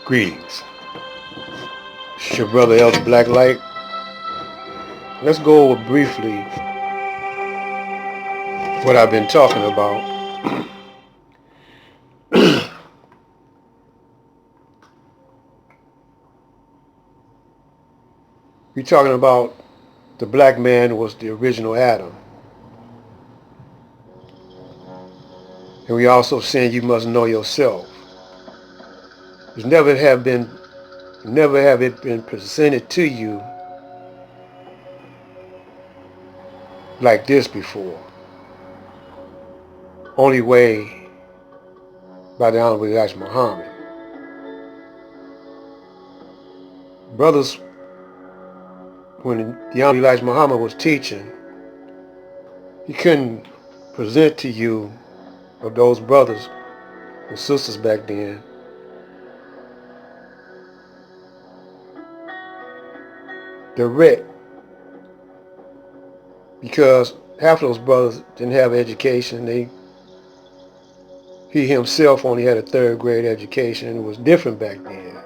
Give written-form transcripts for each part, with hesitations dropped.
Greetings. It's your brother Elder Blacklight. Let's go over briefly what I've been talking about. We're talking about the black man was the original Adam. And we also saying you must know yourself. There's never have it been presented to you like this before. Only way by the Honorable Elijah Muhammad. Brothers, when the Honorable Elijah Muhammad was teaching, he couldn't present to you, or those brothers and sisters back then, direct, because half of those brothers didn't have education. He himself only had a third grade education, and it was different back then.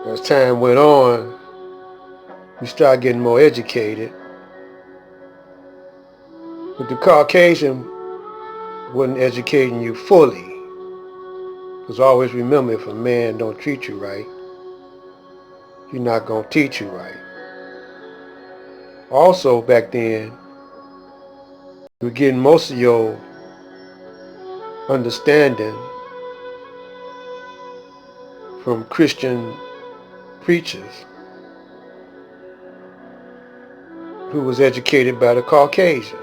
As time went on, we started getting more educated. But the Caucasian wasn't educating you fully. Because always remember, if a man don't treat you right, he's not going to teach you right. Also, back then, you were getting most of your understanding from Christian preachers who was educated by the Caucasian.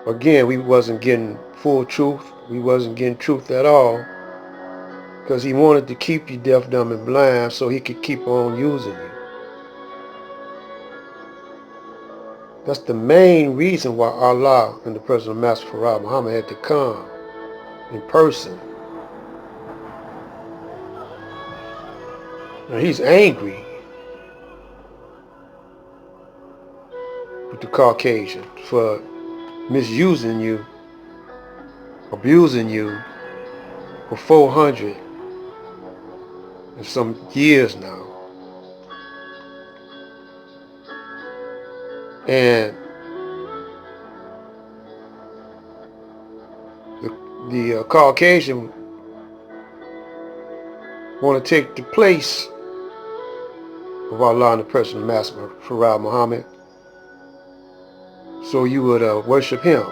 Again, we wasn't getting full truth. We wasn't getting truth at all, because he wanted to keep you deaf, dumb, and blind so he could keep on using you. That's the main reason why Allah and the person of Master Farad Muhammad had to come in person. Now he's angry with the Caucasian for misusing you, abusing you for 400 and some years now. And the Caucasian want to take the place of Allah and the person of Master Farad Muhammad, so you would worship him,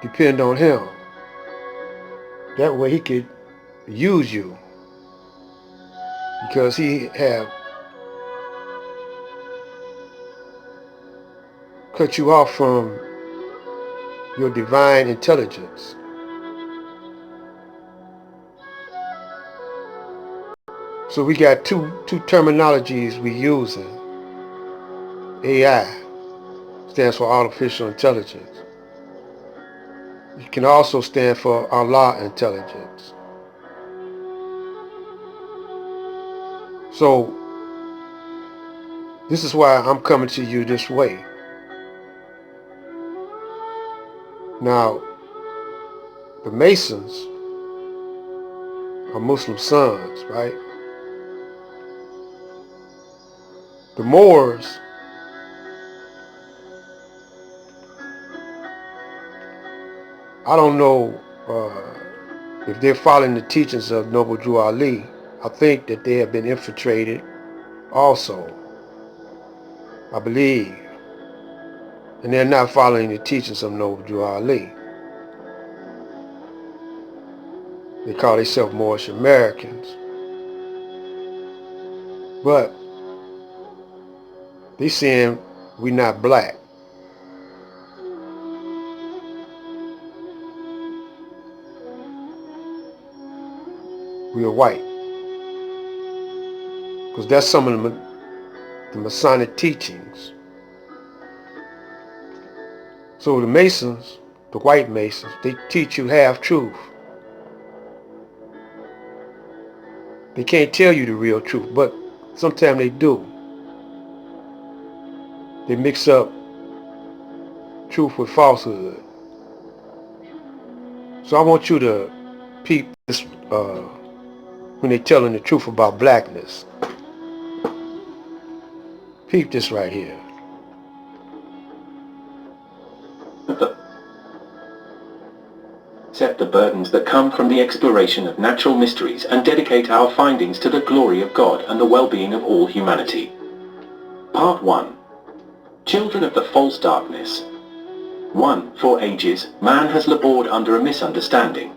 depend on him. That way he could use you, because he have cut you off from your divine intelligence. So we got two terminologies we using. AI stands for artificial intelligence. It can also stand for Allah intelligence. So this is why I'm coming to you this way. Now, the Masons are Muslim sons, right? The Moors I don't know if they're following the teachings of Noble Drew Ali. I think that they have been infiltrated also, I believe. And they're not following the teachings of Noble Drew Ali. They call themselves Moorish Americans. But they saying we not black. We are white. Because that's some of the Masonic teachings. So the Masons, the white Masons, they teach you half truth. They can't tell you the real truth, but sometimes they do. They mix up truth with falsehood. So I want you to peep this when they're telling the truth about blackness. Peep this right here. Accept the burdens that come from the exploration of natural mysteries and dedicate our findings to the glory of God and the well-being of all humanity. Part 1. Children of the False Darkness. 1. For ages, man has labored under a misunderstanding.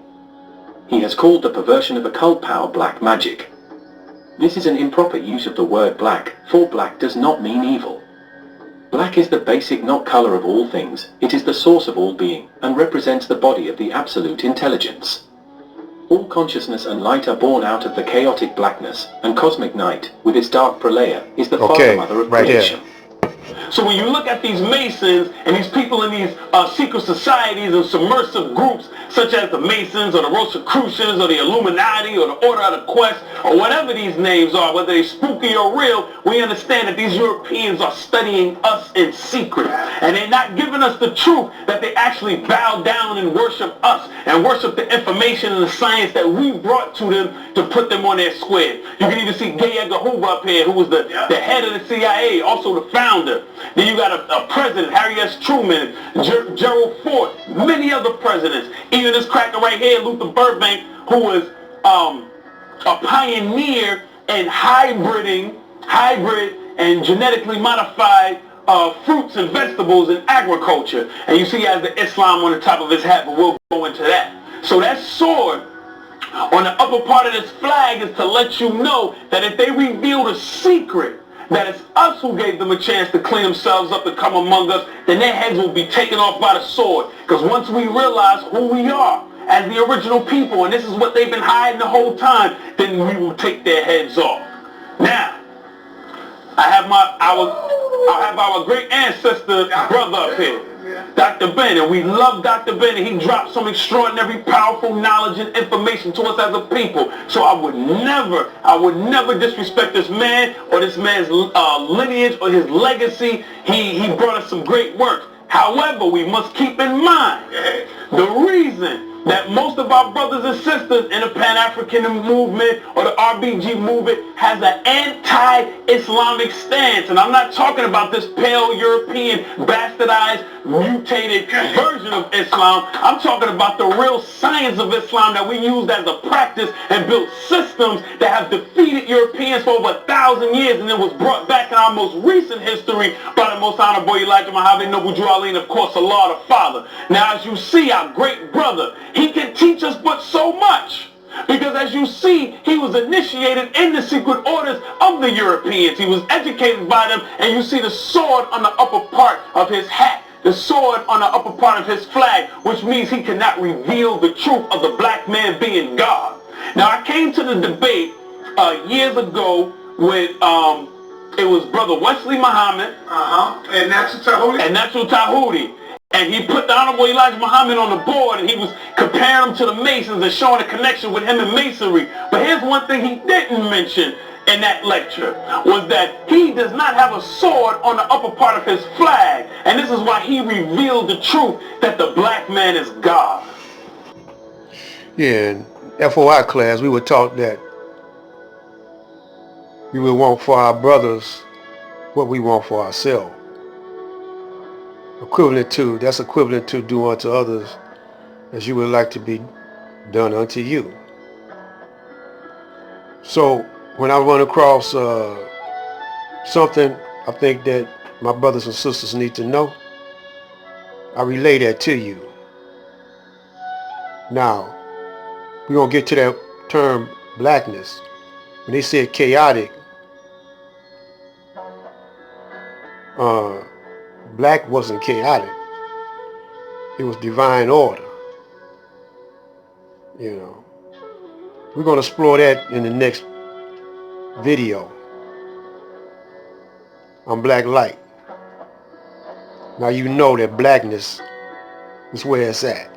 He has called the perversion of occult power black magic. This is an improper use of the word black, for black does not mean evil. Black is the basic not color of all things, it is the source of all being, and represents the body of the absolute intelligence. All consciousness and light are born out of the chaotic blackness, and cosmic night, with its dark pralaya, is the father-mother of creation. So when you look at these Masons and these people in these secret societies and submersive groups, such as the Masons or the Rosicrucians or the Illuminati or the Order of the Quest or whatever these names are, whether they're spooky or real, we understand that these Europeans are studying us in secret. And they're not giving us the truth that they actually bow down and worship us and worship the information and the science that we brought to them to put them on their square. You can even see J. Edgar Hoover up here, who was the head of the CIA, also the founder. Then you got a president, Harry S. Truman, Gerald Ford, many other presidents. Even this cracker right here, Luther Burbank, who was a pioneer in hybrid and genetically modified fruits and vegetables in agriculture. And you see he has the Islam on the top of his hat, but we'll go into that. So that sword on the upper part of this flag is to let you know that if they reveal the secret, that it's us who gave them a chance to clean themselves up and come among us, then their heads will be taken off by the sword. Because once we realize who we are as the original people, and this is what they've been hiding the whole time, then we will take their heads off. Now, I have our great ancestor brother up here, Dr. Ben, and we love Dr. Ben, and he dropped some extraordinary, powerful knowledge and information to us as a people. So I would never disrespect this man or this man's lineage or his legacy. He brought us some great work. However, we must keep in mind the reason that most of our brothers and sisters in the Pan-African movement or the RBG movement has an anti-Islamic stance. And I'm not talking about this pale European, bastardized, mutated version of Islam. I'm talking about the real science of Islam that we used as a practice and built systems that have defeated Europeans for over 1,000 years, and it was brought back in our most recent history by the Most Honorable Elijah Muhammad Noble Drew Ali, and of course Allah the Father. Now, as you see, our great brother, he can teach us but so much. Because as you see, he was initiated in the secret orders of the Europeans. He was educated by them, and you see the sword on the upper part of his hat, the sword on the upper part of his flag, which means he cannot reveal the truth of the black man being God. Now, I came to the debate years ago with it was Brother Wesley Muhammad and Natural Tahuti. And he put the Honorable Elijah Muhammad on the board, and he was comparing him to the Masons and showing a connection with him and Masonry. But here's one thing he didn't mention in that lecture, was that he does not have a sword on the upper part of his flag. And this is why he revealed the truth that the black man is God. Yeah, in FOI class, we were taught that we would want for our brothers what we want for ourselves. That's equivalent to do unto others as you would like to be done unto you. So when I run across something I think that my brothers and sisters need to know, I relay that to you. Now, we're going to get to that term blackness. When they said chaotic, black wasn't chaotic. It was divine order. You know, we're going to explore that in the next video on Black Light. Now you know that blackness is where it's at.